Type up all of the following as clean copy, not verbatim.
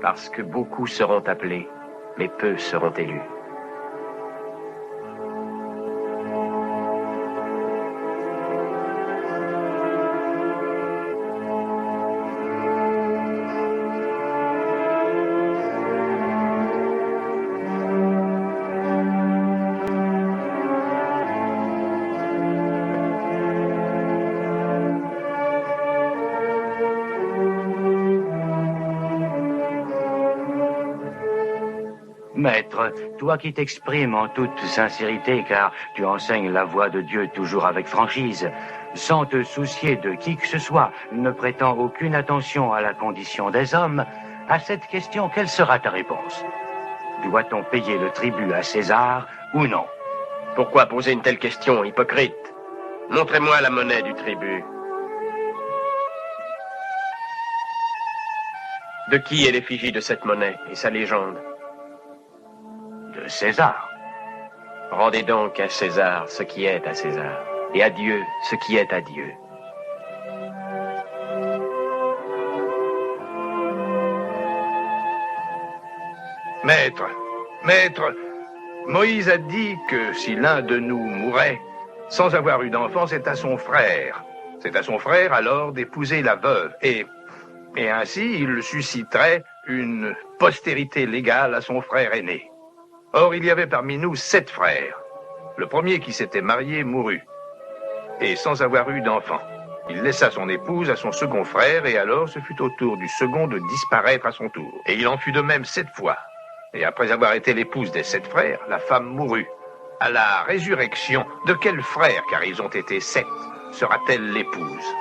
Parce que beaucoup seront appelés, mais peu seront élus. Maître, toi qui t'exprimes en toute sincérité, car tu enseignes la voie de Dieu toujours avec franchise, sans te soucier de qui que ce soit, ne prêtant aucune attention à la condition des hommes, à cette question, quelle sera ta réponse? Doit-on payer le tribut à César ou non? Pourquoi poser une telle question, hypocrite? Montrez-moi la monnaie du tribut. De qui est l'effigie de cette monnaie et sa légende? De César. Rendez donc à César ce qui est à César, et à Dieu ce qui est à Dieu. Maître, Moïse a dit que si l'un de nous mourait sans avoir eu d'enfant, c'est à son frère. C'est à son frère alors d'épouser la veuve, et ainsi il susciterait une postérité légale à son frère aîné. Or, il y avait parmi nous 7 frères. Le premier qui s'était marié mourut, et sans avoir eu d'enfant. Il laissa son épouse à son second frère, et alors ce fut au tour du second de disparaître à son tour. Et il en fut de même 7 fois. Et après avoir été l'épouse des 7 frères, la femme mourut. À la résurrection, de quel frère, car ils ont été 7, sera-t-elle l'épouse?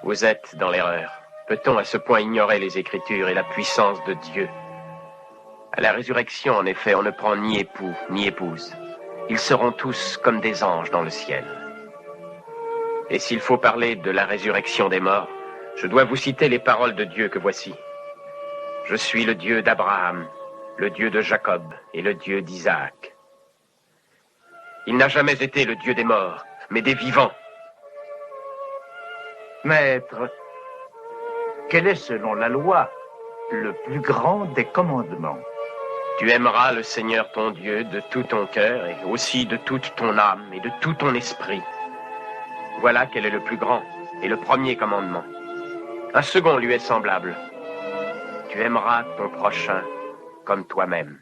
Vous êtes dans l'erreur. Peut-on à ce point ignorer les Écritures et la puissance de Dieu? À la résurrection, en effet, on ne prend ni époux, ni épouse. Ils seront tous comme des anges dans le ciel. Et s'il faut parler de la résurrection des morts, je dois vous citer les paroles de Dieu que voici. Je suis le Dieu d'Abraham, le Dieu de Jacob et le Dieu d'Isaac. Il n'a jamais été le Dieu des morts, mais des vivants. Maître, quel est selon la loi le plus grand des commandements? Tu aimeras le Seigneur ton Dieu de tout ton cœur et aussi de toute ton âme et de tout ton esprit. Voilà quel est le plus grand et le premier commandement. Un second lui est semblable. Tu aimeras ton prochain comme toi-même.